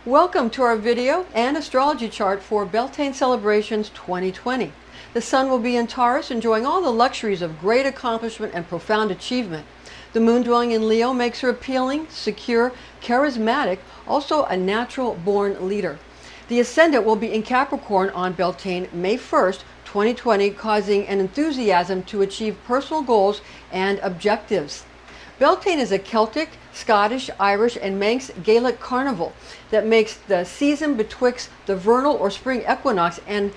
Welcome to our video and astrology chart for Beltane Celebrations 2020. The Sun will be in Taurus, enjoying all the luxuries of great accomplishment and profound achievement. The Moon dwelling in Leo makes her appealing, secure, charismatic, also a natural-born leader. The Ascendant will be in Capricorn on Beltane May 1st, 2020, causing an enthusiasm to achieve personal goals and objectives. Beltane is a Celtic, Scottish, Irish, and Manx Gaelic carnival that makes the season betwixt the vernal or spring equinox and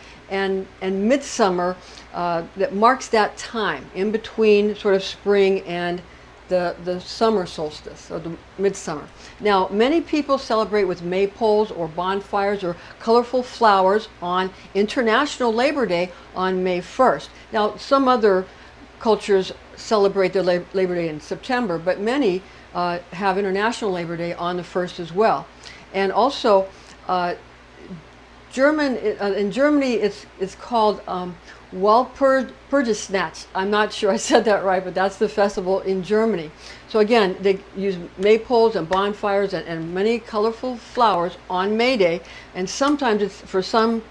midsummer, that marks that time in between sort of spring and the summer solstice, or the midsummer. Now, many people celebrate with maypoles or bonfires or colorful flowers on International Labor Day on May 1st. Now, some other cultures celebrate their Labor Day in September, but many have International Labor Day on the 1st as well. And also, in Germany, it's called Walpurgisnacht. I'm not sure I said that right, but that's the festival in Germany. So again, they use maypoles and bonfires and many colorful flowers on May Day, and sometimes for some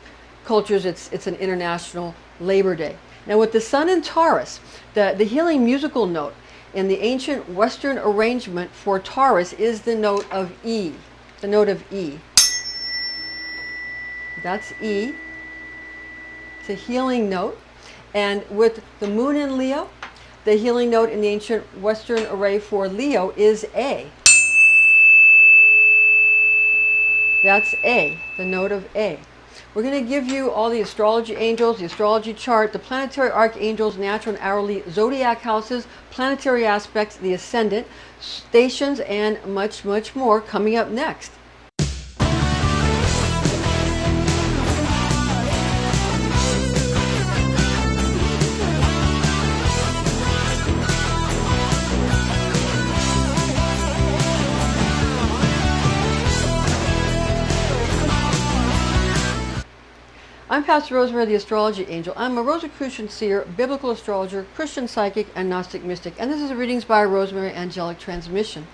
cultures it's an International Labor Day. Now, with the Sun in Taurus, the healing musical note in the ancient Western arrangement for Taurus is the note of E. The note of E. That's E. It's a healing note. And with the Moon in Leo, the healing note in the ancient Western array for Leo is A. That's A, the note of A. We're going to give you all the astrology angels, the astrology chart, the planetary archangels, natural and hourly zodiac houses, planetary aspects, the ascendant, stations, and much, much more coming up next. I'm Pastor Rosemary, the Astrology Angel. I'm a Rosicrucian Seer, biblical astrologer, Christian psychic, and Gnostic Mystic. And this is a Readings by Rosemary angelic transmission.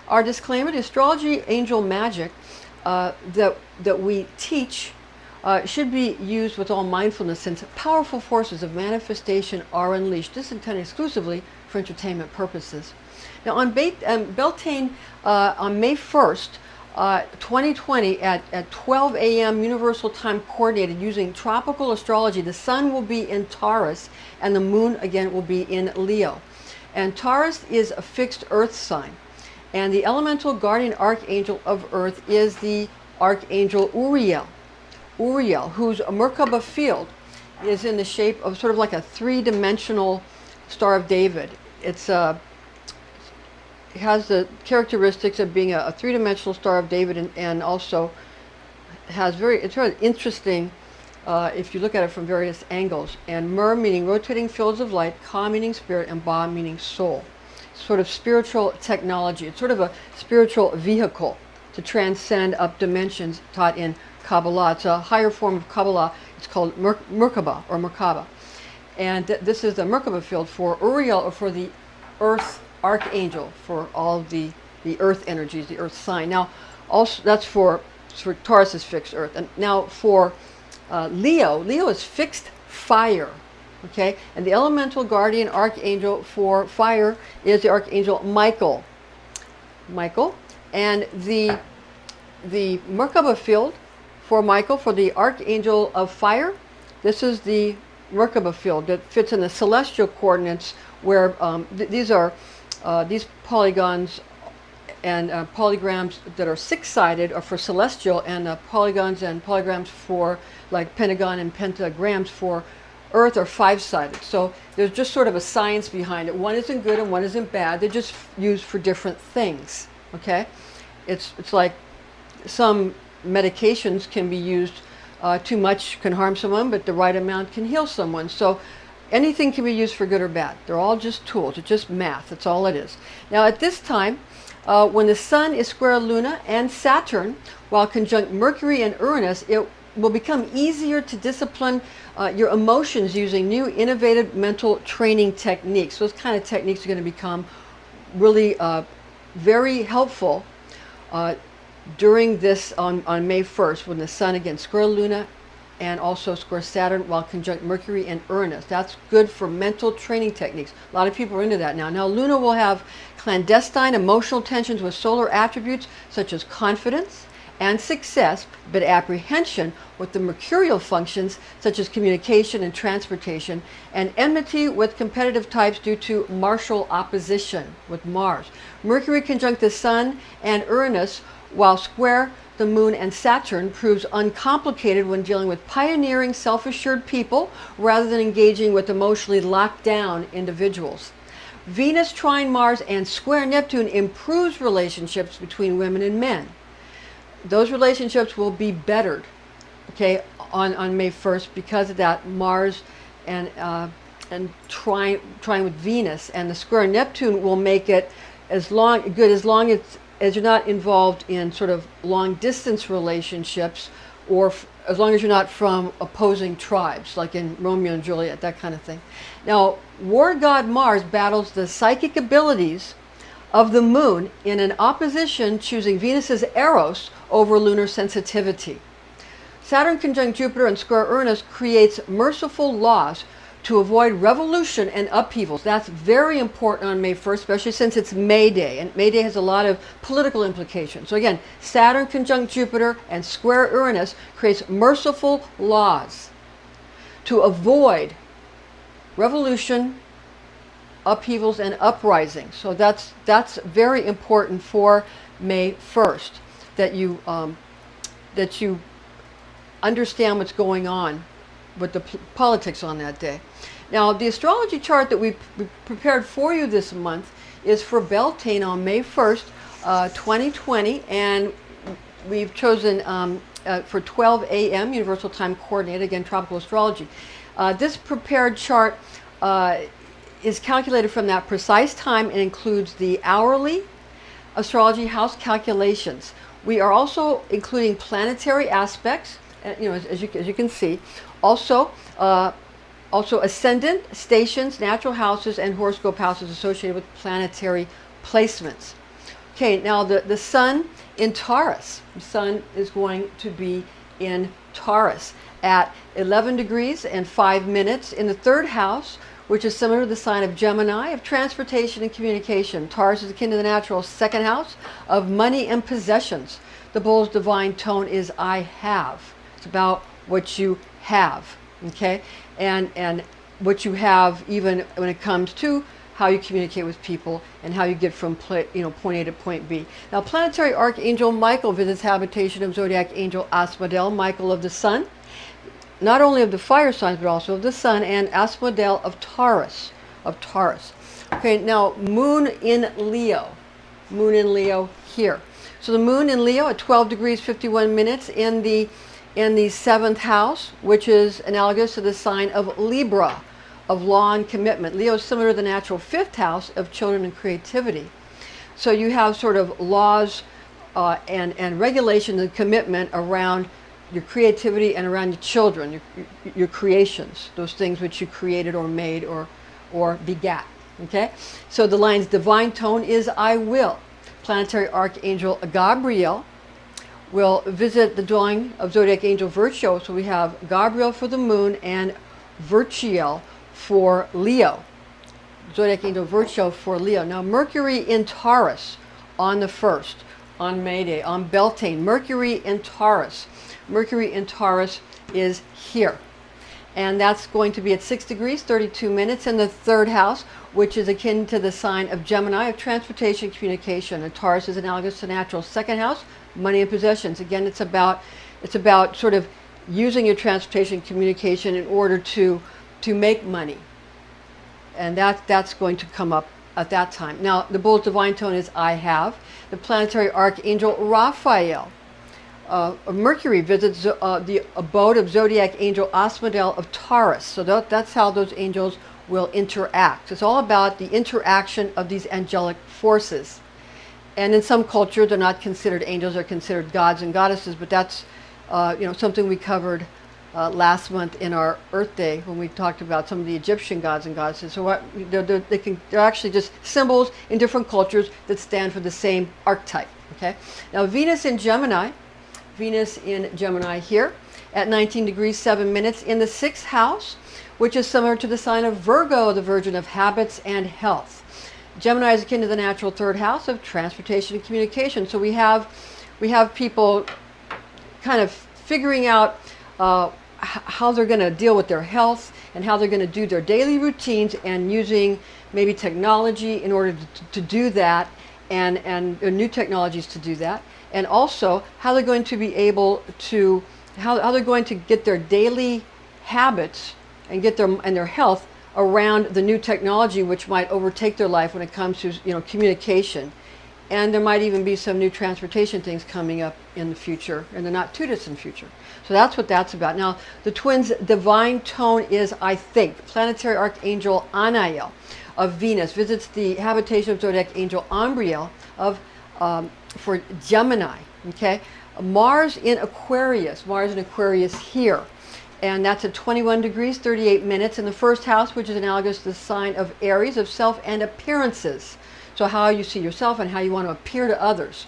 Our disclaimer: the Astrology Angel magic that we teach should be used with all mindfulness, since powerful forces of manifestation are unleashed. This is intended exclusively for entertainment purposes. Now, on Beltane on May 1st, 2020 at 12 a.m. Universal Time Coordinated using tropical astrology, the Sun will be in Taurus and the Moon again will be in Leo. And Taurus is a fixed Earth sign, and the elemental guardian archangel of Earth is the Archangel Uriel. Uriel, whose Merkaba field is in the shape of sort of like a three-dimensional Star of David. It has the characteristics of being a three-dimensional Star of David, and also has it's very interesting if you look at it from various angles. And Mer meaning rotating fields of light, Ka meaning spirit, and Ba meaning soul. Sort of spiritual technology. It's sort of a spiritual vehicle to transcend up dimensions taught in Kabbalah. It's a higher form of Kabbalah. It's called Merkaba or Merkaba. And this is the Merkaba field for Uriel, or for the Earth Archangel, for all the Earth energies, the Earth sign. Now, also that's for Taurus is fixed Earth, and now for Leo is fixed fire. Okay, and the elemental guardian archangel for fire is the Archangel Michael. And the Merkaba field for Michael, for the Archangel of fire, this is the Merkaba field that fits in the celestial coordinates, where these polygons and polygrams that are six-sided are for celestial, and polygons and polygrams for like pentagon and pentagrams for Earth are five-sided. So there's just sort of a science behind it. One isn't good and one isn't bad. They're just used for different things. Okay, it's like some medications can be used. Too much can harm someone, but the right amount can heal someone. So anything can be used for good or bad. They're all just tools. It's just math. That's all it is. Now, at this time, when the Sun is square Luna and Saturn, while conjunct Mercury and Uranus, it will become easier to discipline your emotions using new innovative mental training techniques. Those kind of techniques are going to become really very helpful during this on May 1st, when the Sun again square Luna and also square Saturn while conjunct Mercury and Uranus. That's good for mental training techniques. A lot of people are into that now. Now Luna will have clandestine emotional tensions with solar attributes such as confidence and success, but apprehension with the mercurial functions such as communication and transportation, and enmity with competitive types due to martial opposition with Mars. Mercury conjunct the Sun and Uranus while square the Moon and Saturn proves uncomplicated when dealing with pioneering, self-assured people rather than engaging with emotionally locked down individuals. Venus trine Mars and square Neptune improves relationships between women and men. Those relationships will be bettered, okay, on May 1st because of that Mars and trine with Venus, and the square Neptune will make it as long as you're not involved in sort of long distance relationships, or as long as you're not from opposing tribes, like in Romeo and Juliet, that kind of thing. Now, war god Mars battles the psychic abilities of the Moon in an opposition, choosing Venus's Eros over lunar sensitivity. Saturn conjunct Jupiter and square Uranus creates merciful laws to avoid revolution and upheavals. That's very important on May 1st, especially since it's May Day, and May Day has a lot of political implications. So again, Saturn conjunct Jupiter and square Uranus creates merciful laws to avoid revolution, upheavals, and uprisings. So that's very important for May 1st, that you understand what's going on with the politics on that day. Now, the astrology chart that we prepared for you this month is for Beltane on May 1st, 2020, and we've chosen for 12 a.m. Universal Time Coordinated, again, tropical astrology. This prepared chart is calculated from that precise time and includes the hourly astrology house calculations. We are also including planetary aspects, as you can see. Also ascendant, stations, natural houses, and horoscope houses associated with planetary placements. Okay, now the Sun in Taurus. The Sun is going to be in Taurus at 11 degrees and 5 minutes in the third house, which is similar to the sign of Gemini, of transportation and communication. Taurus is akin to the natural second house of money and possessions. The bull's divine tone is I have. It's about what you have, okay? And what you have even when it comes to how you communicate with people and how you get from point A to point B. Now, planetary archangel Michael visits habitation of zodiac angel Asmodel, Michael of the Sun, not only of the fire signs, but also of the Sun, and Asmodel of Taurus. Okay, now Moon in Leo. Moon in Leo here. So the Moon in Leo at 12 degrees 51 minutes in the seventh house, which is analogous to the sign of Libra, of law and commitment. Leo is similar to the natural fifth house of children and creativity. So you have sort of laws and regulation and commitment around your creativity and around your children, your creations, those things which you created or made or begat. Okay? So the line's divine tone is I will. Planetary archangel Gabriel will visit the dwelling of zodiac angel Virtuo. So we have Gabriel for the Moon and Virtuel for Leo. Zodiac angel Virtuo for Leo. Now Mercury in Taurus on the 1st, on May Day, on Beltane. Mercury in Taurus. Mercury in Taurus is here. And that's going to be at 6 degrees, 32 minutes in the third house, which is akin to the sign of Gemini, of transportation and communication. And Taurus is analogous to natural second house, money and possessions. Again, it's about sort of using your transportation and communication in order to make money. And that's going to come up at that time. Now, the bull's divine tone is I have. The planetary archangel Raphael. Mercury visits the abode of zodiac angel Asmodel of Taurus. So that's how those angels will interact. It's all about the interaction of these angelic forces. And in some cultures, they're not considered angels; they're considered gods and goddesses. But that's something we covered last month in our Earth Day when we talked about some of the Egyptian gods and goddesses. So they're actually just symbols in different cultures that stand for the same archetype. Okay. Now Venus in Gemini here at 19 degrees 7 minutes in the 6th house, which is similar to the sign of Virgo, the virgin of habits and health. Gemini is akin to the natural 3rd house of transportation and communication. So we have people kind of figuring out how they're going to deal with their health and how they're going to do their daily routines, and using maybe technology in order to do that, and new technologies to do that, and also how they're going to be able to, how they're going to get their daily habits and get their health around the new technology, which might overtake their life when it comes to communication. And there might even be some new transportation things coming up in the future, in the not too distant future. So that's what that's about. Now, the twins' divine tone is, I think, planetary archangel Anael of Venus visits the habitation of zodiac angel Umbriel for Gemini. Okay, Mars in Aquarius here, and that's at 21 degrees 38 minutes in the 1st house, which is analogous to the sign of Aries, of self and appearances. So how you see yourself and how you want to appear to others.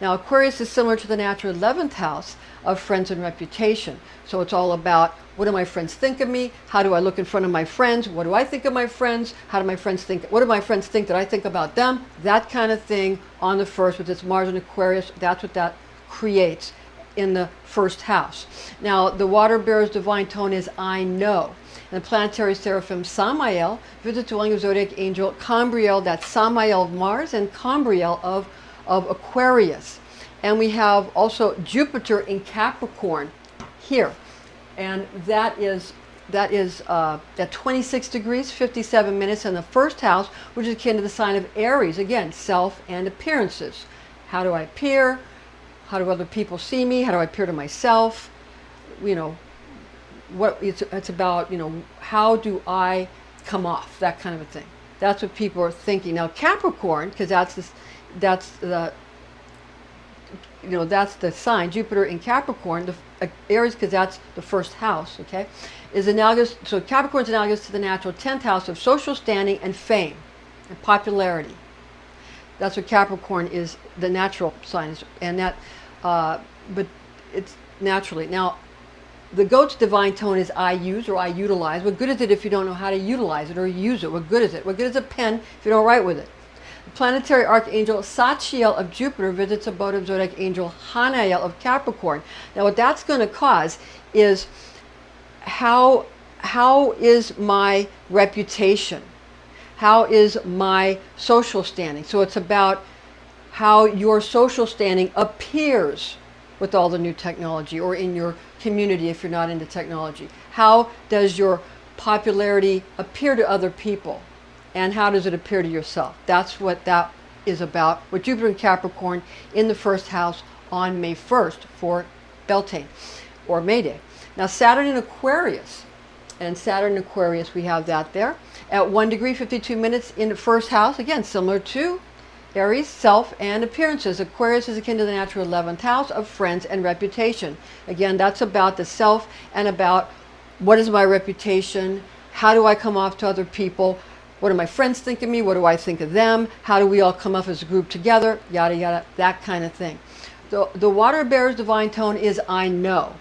Now Aquarius is similar to the natural 11th house of friends and reputation. So it's all about, what do my friends think of me? How do I look in front of my friends? What do I think of my friends? How do my friends think? What do my friends think that I think about them? That kind of thing on the 1st with its Mars in Aquarius. That's what that creates in the 1st house. Now the water bearer's divine tone is I know. And the planetary seraphim Samael visits the dwelling of zodiac angel Cambriel, that's Samael of Mars and Cambriel of Aquarius. And we have also Jupiter in Capricorn here, and that is at 26 degrees 57 minutes in the 1st house, which is akin to the sign of Aries. Again, self and appearances. How do I appear? How do other people see me? How do I appear to myself? What it's about, how do I come off, that kind of a thing. That's what people are thinking. Now Capricorn, because that's the sign, Jupiter in Capricorn, the Aries, because that's the 1st house, okay, is analogous. So Capricorn is analogous to the natural 10th house of social standing and fame and popularity. That's what Capricorn is, the natural sign is, and that, but it's naturally. Now, the goat's divine tone is I use, or I utilize. What good is it if you don't know how to utilize it or use it? What good is it? What good is a pen if you don't write with it? The planetary archangel Sachiel of Jupiter visits abode of zodiac angel Hanael of Capricorn. Now what that's going to cause is, how is my reputation? How is my social standing? So it's about how your social standing appears with all the new technology, or in your community if you're not into technology. How does your popularity appear to other people, and how does it appear to yourself? That's what that is about, with Jupiter in Capricorn in the 1st house on May 1st for Beltane, or May Day. Now Saturn in Aquarius, we have that there at 1 degree 52 minutes in the 1st house, again similar to Aries, self and appearances. Aquarius is akin to the natural 11th house of friends and reputation. Again, that's about the self and about, what is my reputation? How do I come off to other people? What do my friends think of me? What do I think of them? How do we all come off as a group together? Yada, yada, that kind of thing. The water bearer's divine tone is I know.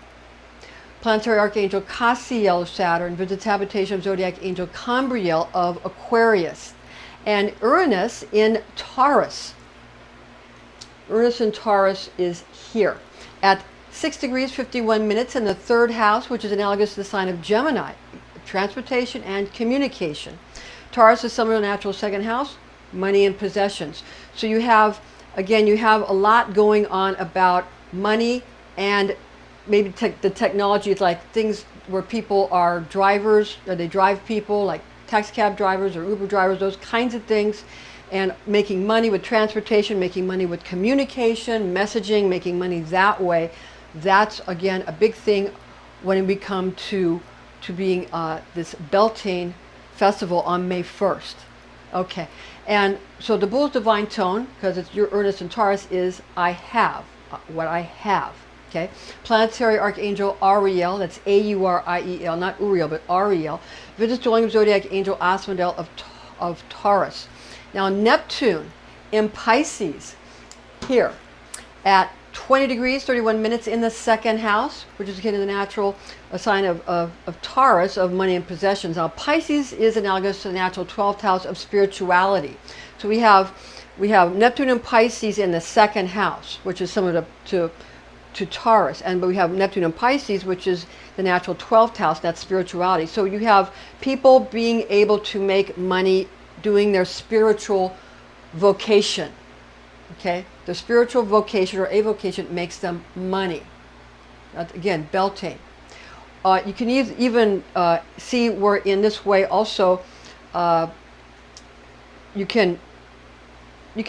Planetary archangel Cassiel of Saturn visits habitation of zodiac angel Cambriel of Aquarius. And Uranus in Taurus. Uranus in Taurus is here at 6 degrees 51 minutes in the 3rd house, which is analogous to the sign of Gemini, transportation and communication. Taurus is similar to the natural 2nd house, money and possessions. So you have, again, you have a lot going on about money, and maybe the technology is like things where people are drivers, or they drive people, like taxi cab drivers or Uber drivers, those kinds of things, and making money with transportation, making money with communication, messaging, making money that way. That's, again, a big thing when we come to being this Beltane festival on May 1st. Okay, and so the bull's divine tone, because it's your Uranus and Taurus, is I have, what I have. Okay, planetary archangel Ariel, that's A-U-R-I-E-L, not Uriel, but Ariel, visits dwelling of zodiac angel Asmodel of Taurus. Now Neptune in Pisces here at 20 degrees, 31 minutes in the second house, which is akin to the natural sign of Taurus, of money and possessions. Now, Pisces is analogous to the natural 12th house of spirituality. So we have Neptune and Pisces in the second house, which is similar to Taurus, but we have Neptune and Pisces, which is the natural 12th house, that's spirituality. So you have people being able to make money doing their spiritual vocation. Okay, the spiritual vocation or a vocation makes them money. Again, Beltane. You can even see where in this way also you can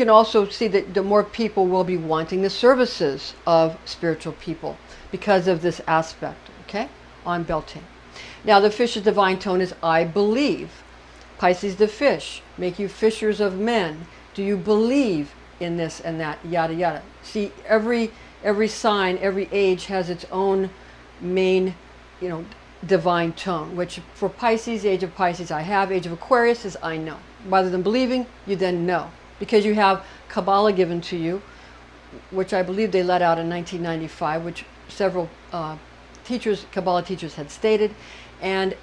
also see that the more people will be wanting the services of spiritual people because of this aspect, okay, on Beltane. Now the fish's divine tone is I believe. Pisces the fish, make you fishers of men. Do you believe in this and that, yada yada. See, every sign, every age has its own main, divine tone, which for Pisces, age of Pisces I have, age of Aquarius is I know. Rather than believing, you then know. Because you have Kabbalah given to you, which I believe they let out in 1995, which several Kabbalah teachers had stated, and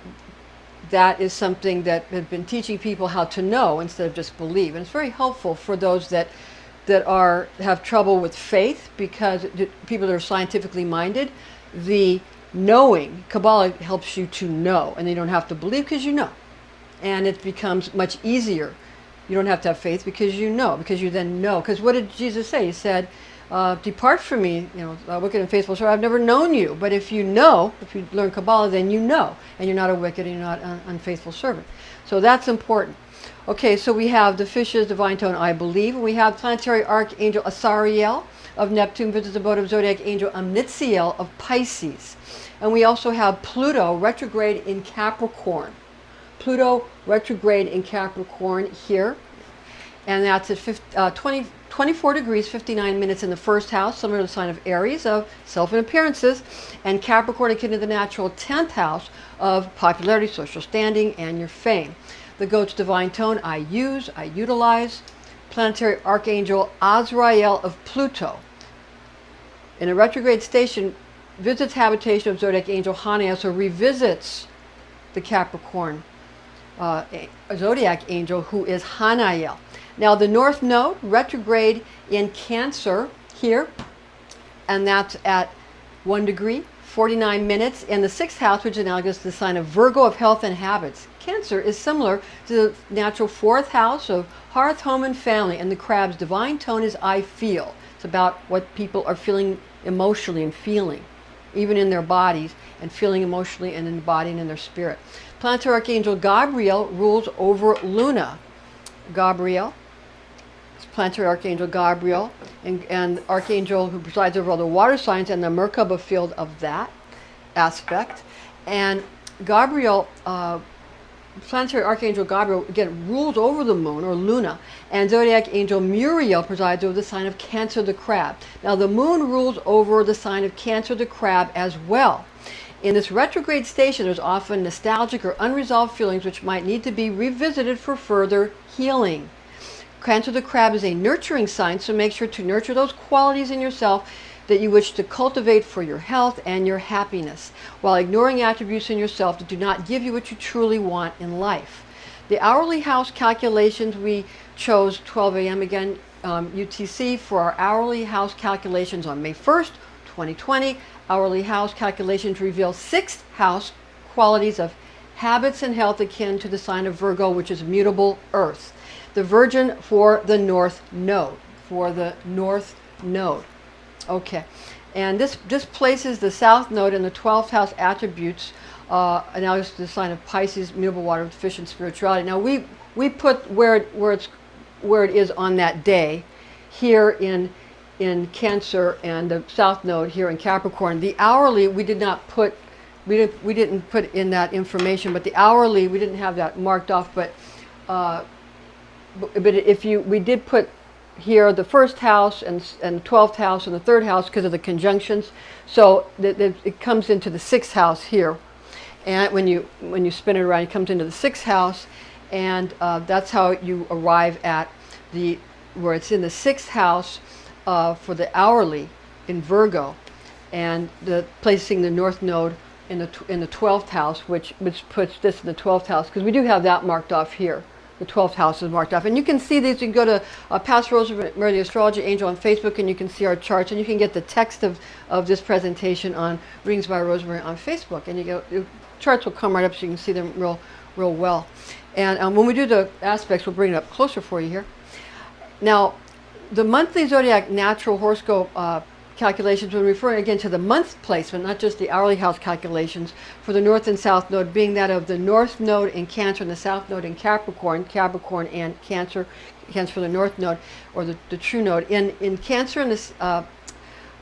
that is something that had been teaching people how to know instead of just believe. And it's very helpful for those that have trouble with faith, because people that are scientifically minded, the knowing, Kabbalah helps you to know, and you don't have to believe because you know. And it becomes much easier. You don't have to have faith because you know, because you then know. Because what did Jesus say? He said, depart from me, wicked and faithful servant, I've never known you. But if you know, if you learn Kabbalah, then you know, and you're not a wicked and you're not an unfaithful servant. So that's important. Okay, so we have the fish's divine tone, I believe. We have planetary archangel Asariel of Neptune visits the abode of zodiac angel Amnitziel of Pisces. And we also have Pluto retrograde in Capricorn. Pluto retrograde in Capricorn here. And that's at 24 degrees, 59 minutes in the first house, similar to the sign of Aries, of self and appearances. And Capricorn akin to the natural 10th house of popularity, social standing, and your fame. The goat's divine tone, I use, I utilize. Planetary archangel Azrael of Pluto. In a retrograde station, visits habitation of zodiac angel Haniel, so revisits the Capricorn zodiac angel, who is Haniel. Now the North Node retrograde in Cancer here, and that's at 1 degree, 49 minutes in the 6th house, which is analogous to the sign of Virgo of health and habits. Cancer is similar to the natural 4th house of hearth, home, and family, and the crab's divine tone is I feel. It's about what people are feeling emotionally and feeling, even in their bodies, and feeling emotionally and in the body and in their spirit. Planetary archangel Gabriel rules over Luna. Gabriel, it's planetary archangel Gabriel, and archangel who presides over all the water signs and the Merkaba field of that aspect. And Gabriel, planetary archangel Gabriel, again, rules over the moon, or Luna, and zodiac angel Muriel presides over the sign of Cancer the crab. Now the moon rules over the sign of Cancer the crab as well. In this retrograde station, there's often nostalgic or unresolved feelings which might need to be revisited for further healing. Cancer the crab is a nurturing sign, so make sure to nurture those qualities in yourself that you wish to cultivate for your health and your happiness, while ignoring attributes in yourself that do not give you what you truly want in life. The hourly house calculations, we chose 12 a.m. again, UTC, for our hourly house calculations on May 1st, 2020. Hourly house calculations reveal 6th house qualities of habits and health akin to the sign of Virgo, which is mutable earth. The Virgin for the North Node. Okay, and this places the South Node in the 12th house attributes, analogous to the sign of Pisces, mutable water, fish, and spirituality. Now we put where it is on that day here in Cancer, and the South Node here in Capricorn. The hourly we didn't put in that information, but the hourly we didn't have that marked off. But we did put here the 1st house and the 12th house and the 3rd house because of the conjunctions. So it comes into the 6th house here, and when you spin it around, it comes into the 6th house, and that's how you arrive at where it's in the 6th house. for the hourly in Virgo, and placing the North Node in the 12th house, which puts this in the 12th house, because we do have that marked off here. The 12th house is marked off, and you can see these. You can go to Pastor Rosemary, the Astrology Angel, on Facebook, and you can see our charts, and you can get the text of this presentation on Readings by Rosemary on Facebook, and the charts will come right up so you can see them real well. And when we do the aspects, we'll bring it up closer for you here. Now, the monthly zodiac natural horoscope calculations, when referring again to the month placement, not just the hourly house calculations, for the North and South Node being that of the North Node in Cancer and the South Node in Capricorn and Cancer for the North Node, or the true node. In Cancer, and this,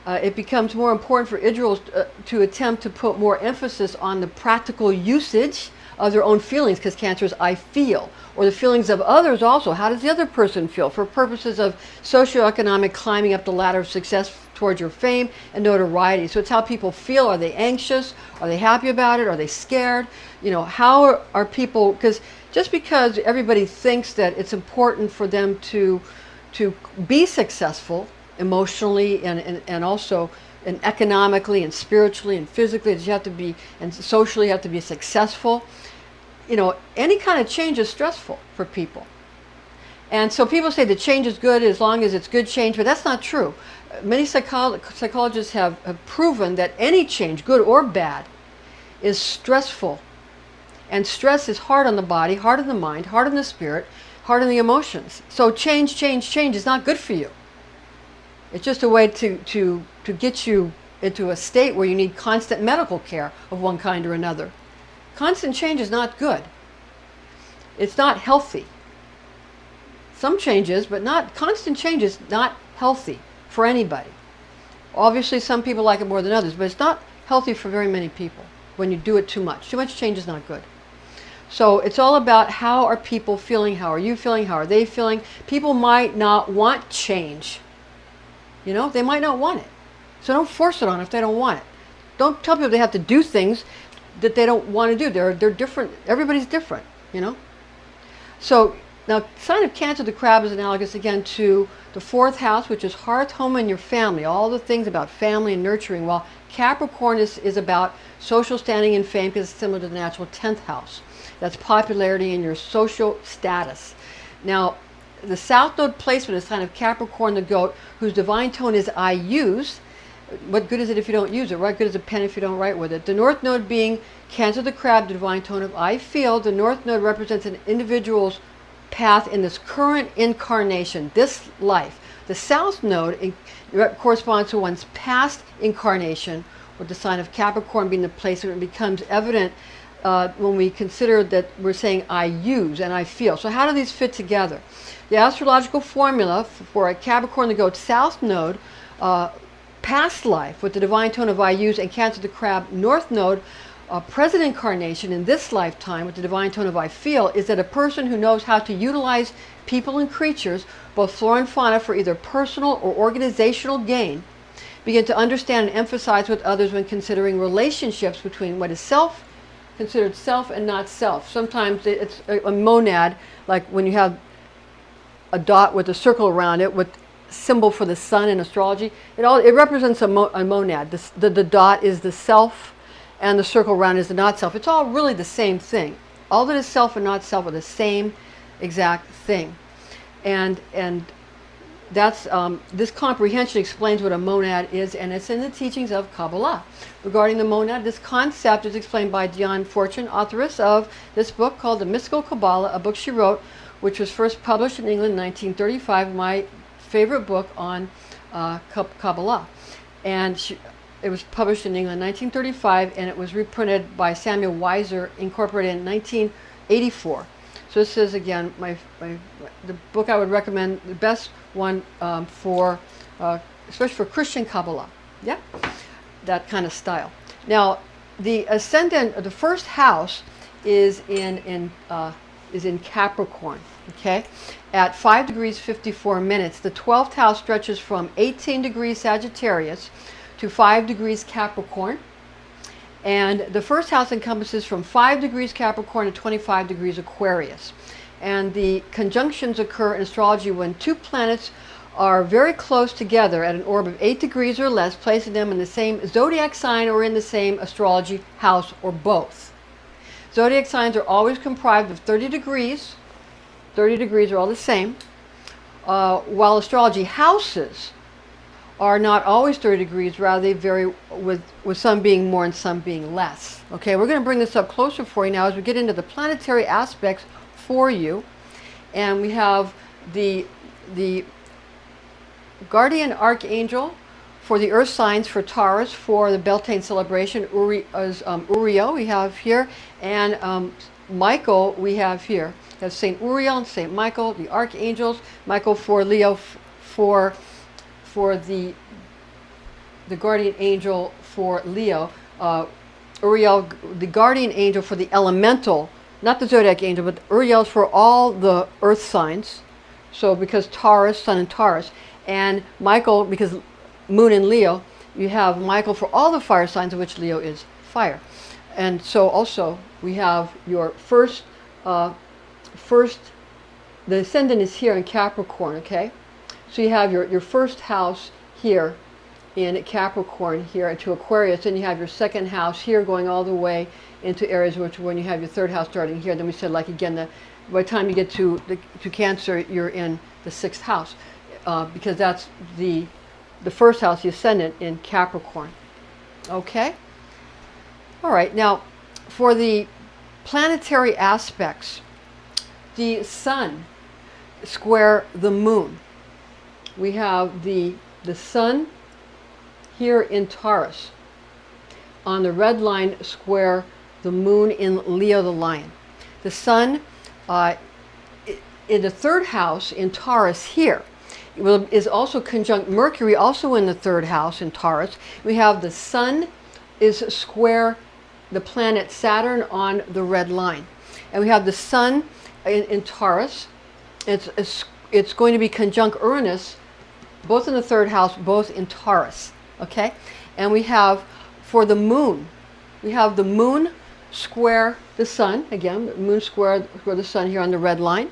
it becomes more important for individuals to attempt to put more emphasis on the practical usage of their own feelings, because Cancer is I feel, or the feelings of others also. How does the other person feel, for purposes of socioeconomic climbing up the ladder of success towards your fame and notoriety. So it's how people feel. Are they anxious? Are they happy about it? Are they scared? How are people, because just because everybody thinks that it's important for them to be successful emotionally and also and economically and spiritually and physically, that you have to be, and socially you have to be successful. Any kind of change is stressful for people. And so people say the change is good as long as it's good change, but that's not true. Many psychologists have proven that any change, good or bad, is stressful. And stress is hard on the body, hard on the mind, hard on the spirit, hard on the emotions. So change is not good for you. It's just a way to get you into a state where you need constant medical care of one kind or another. Constant change is not good. It's not healthy. Some changes, but not constant change, is not healthy for anybody. Obviously some people like it more than others, but it's not healthy for very many people when you do it too much. Too much change is not good. So it's all about how are people feeling, how are you feeling, how are they feeling. People might not want change. They might not want it. So don't force it on if they don't want it. Don't tell people they have to do things that they don't want to do. They're different. Everybody's different, So now, sign of Cancer, the crab, is analogous again to the 4th house, which is hearth, home, and your family. All the things about family and nurturing. While Capricorn is about social standing and fame, because it's similar to the natural 10th house. That's popularity and your social status. Now, the South Node placement is sign of Capricorn, the goat, whose divine tone is I use. What good is it if you don't use it? What good is a pen if you don't write with it? The North Node being Cancer, the crab, the divine tone of I feel. The North Node represents an individual's path in this current incarnation, this life. The South Node corresponds to one's past incarnation, with the sign of Capricorn being the place where it becomes evident when we consider that we're saying I use and I feel. So how do these fit together? The astrological formula for a Capricorn, the goat, South Node, past life with the divine tone of I use, and Cancer, the crab, North Node, present incarnation in this lifetime with the divine tone of I feel, is that a person who knows how to utilize people and creatures, both flora and fauna, for either personal or organizational gain, begin to understand and emphasize with others when considering relationships between what is considered self and not self. Sometimes it's a monad, like when you have a dot with a circle around it with symbol for the sun in astrology. It represents a monad. The dot is the self, and the circle around is the not self. It's all really the same thing. All that is self and not self are the same exact thing. And that's this comprehension explains what a monad is, and it's in the teachings of Kabbalah. Regarding the monad, this concept is explained by Diane Fortune, authoress of this book called The Mystical Kabbalah, a book she wrote, which was first published in England in 1935, my favorite book on Kabbalah. And it was published in England in 1935, and it was reprinted by Samuel Weiser, Incorporated, in 1984. So this is, again, the book I would recommend, the best one especially for Christian Kabbalah. Yeah, that kind of style. Now, the ascendant, the first house, is in Capricorn. Okay, at 5 degrees 54 minutes. The 12th house stretches from 18 degrees Sagittarius to 5 degrees Capricorn. And the first house encompasses from 5 degrees Capricorn to 25 degrees Aquarius. And the conjunctions occur in astrology when two planets are very close together at an orb of 8 degrees or less, placing them in the same zodiac sign or in the same astrology house or both. Zodiac signs are always comprised of 30 degrees. 30 degrees are all the same. While astrology houses are not always 30 degrees, rather they vary with some being more and some being less. Okay, we're going to bring this up closer for you now as we get into the planetary aspects for you. And we have the Guardian Archangel for the Earth signs for Taurus for the Beltane celebration, Uriel we have here, and Michael we have here. We have Saint Uriel and Saint Michael, the archangels. Michael for Leo, for the guardian angel for Leo. Uriel, the guardian angel for the elemental, not the zodiac angel, but Uriel for all the Earth signs. So because Taurus, Sun in Taurus, and Michael, because Moon in Leo, you have Michael for all the fire signs, of which Leo is fire. And so also we have your first, the ascendant is here in Capricorn, okay? So you have your first house here in Capricorn here into Aquarius, and you have your second house here going all the way into Aries, which when you have your third house starting here, then we said like again, by the time you get to Cancer, you're in the sixth house. Because that's the first house, the ascendant in Capricorn. Okay? All right, now for the planetary aspects, the Sun square the Moon. We have the Sun here in Taurus. On the red line square the Moon in Leo the Lion. The Sun in the third house in Taurus here is also conjunct Mercury, also in the third house in Taurus. We have the Sun is square the planet Saturn on the red line. And we have the Sun in Taurus. It's going to be conjunct Uranus, both in the third house, both in Taurus. Okay? And we have, for the Moon, we have the Moon square the Sun. Again, the Moon square the Sun here on the red line.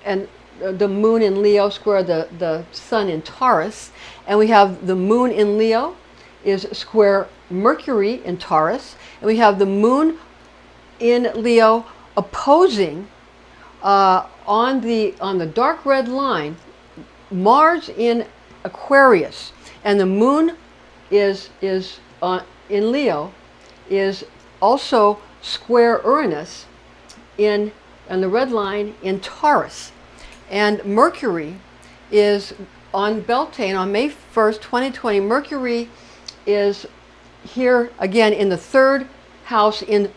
And the Moon in Leo square the Sun in Taurus, and we have the Moon in Leo is square Mercury in Taurus, and we have the Moon in Leo opposing on the dark red line Mars in Aquarius, and the Moon is in Leo is also square Uranus on the red line in Taurus. And Mercury is on Beltane on May 1st, 2020. Mercury is here again in the third house in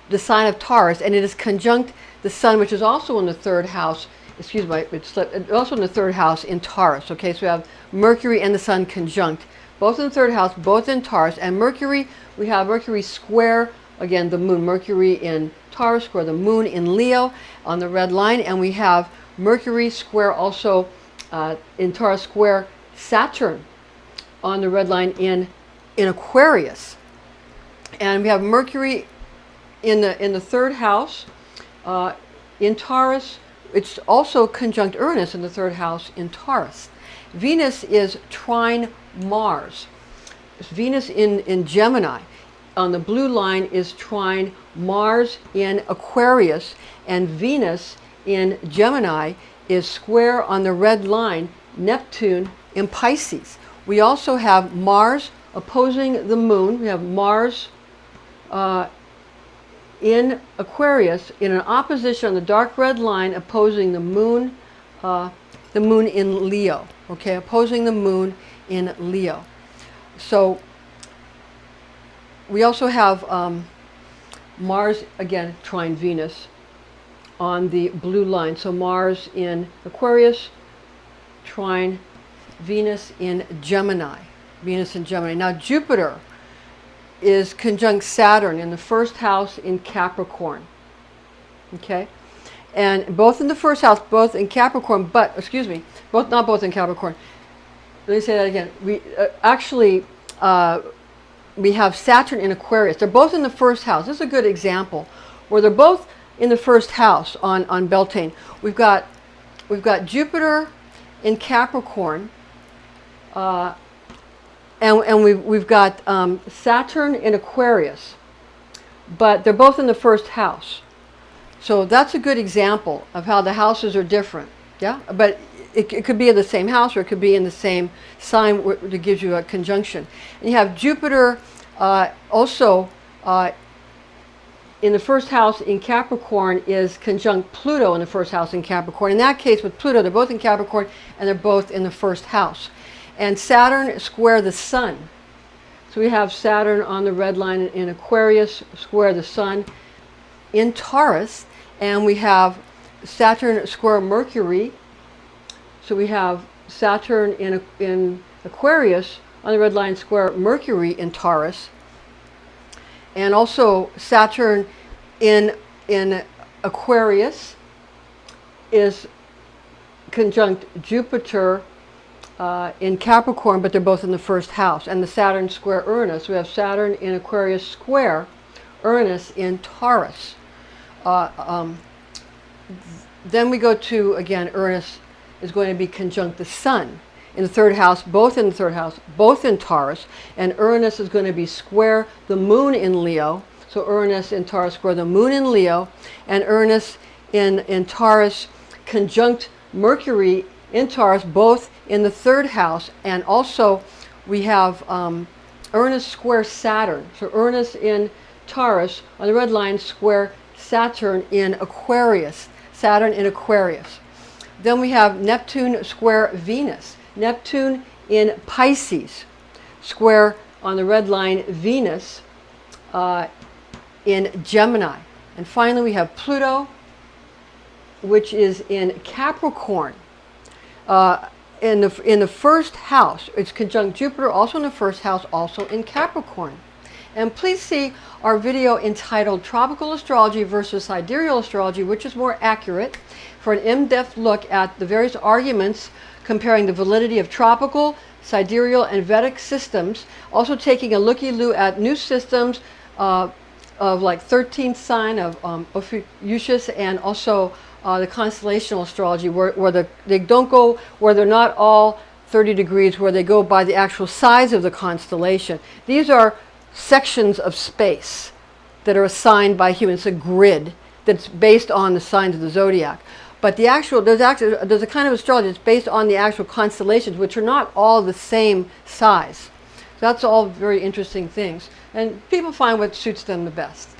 the sign of Taurus, and it is conjunct the Sun, which is also in the third house. Excuse me, it's also in the third house in Taurus. Okay, so we have Mercury and the Sun conjunct, both in the third house, both in Taurus. And Mercury, we have Mercury square again the Moon. Mercury in Taurus square the Moon in Leo on the red line, and we have Mercury square also in Taurus square Saturn on the red line in Aquarius. And we have Mercury in the third house in Taurus. It's also conjunct Uranus in the third house in Taurus. Venus is trine Mars. Venus in Gemini on the blue line is trine Mars in Aquarius, and Venus in Gemini is square on the red line Neptune in Pisces. We also have Mars opposing the Moon. We have Mars in Aquarius in an opposition on the dark red line opposing the Moon in Leo. Okay, opposing the Moon in Leo. So we also have Mars again trine Venus on the blue line. So Mars in Aquarius, trine Venus in Gemini. Venus in Gemini. Now Jupiter is conjunct Saturn in the first house in Capricorn. Okay? And both in the first house, both in Capricorn, but, excuse me, not both in Capricorn. Let me say that again. We have Saturn in Aquarius. They're both in the first house. This is a good example where they're both in the first house on Beltane. We've got Jupiter in Capricorn, and we've got Saturn in Aquarius, but they're both in the first house. So that's a good example of how the houses are different. Yeah, but it could be in the same house, or it could be in the same sign that gives you a conjunction. And you have Jupiter also in the first house in Capricorn is conjunct Pluto in the first house in Capricorn. In that case, with Pluto, they're both in Capricorn and they're both in the first house. And Saturn square the Sun. So we have Saturn on the red line in Aquarius, square the Sun in Taurus, and we have Saturn square Mercury. So we have Saturn in Aquarius on the red line square Mercury in Taurus. And also Saturn in Aquarius is conjunct Jupiter in Capricorn, but they're both in the first house. And the Saturn square Uranus. We have Saturn in Aquarius square Uranus in Taurus. Then we go to, again, Uranus is going to be conjunct the Sun in the third house, both in the third house, both in Taurus. And Uranus is going to be square the Moon in Leo. So Uranus in Taurus square the Moon in Leo. And Uranus in Taurus conjunct Mercury in Taurus, both in the third house. And also we have Uranus square Saturn. So Uranus in Taurus on the red line square Saturn in Aquarius. Saturn in Aquarius. Then we have Neptune square Venus. Neptune in Pisces, square on the red line Venus in Gemini. And finally we have Pluto, which is in Capricorn. In the first house, it's conjunct Jupiter, also in the first house, also in Capricorn. And please see our video entitled Tropical Astrology versus Sidereal Astrology, which is more accurate, for an in-depth look at the various arguments comparing the validity of tropical, sidereal, and Vedic systems. Also taking a looky-loo at new systems of like 13th sign of Ophiuchus, and also the constellational astrology, where they don't go, where they're not all 30 degrees, where they go by the actual size of the constellation. These are sections of space that are assigned by humans, a grid that's based on the signs of the zodiac. But the actual, there's a kind of astrology that's based on the actual constellations, which are not all the same size. So that's all very interesting things. And people find what suits them the best.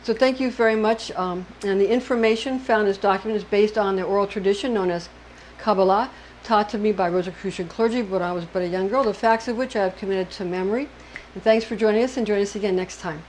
So thank you very much. And the information found in this document is based on the oral tradition known as Kabbalah, taught to me by Rosicrucian clergy when I was but a young girl, the facts of which I have committed to memory. And thanks for joining us, and join us again next time.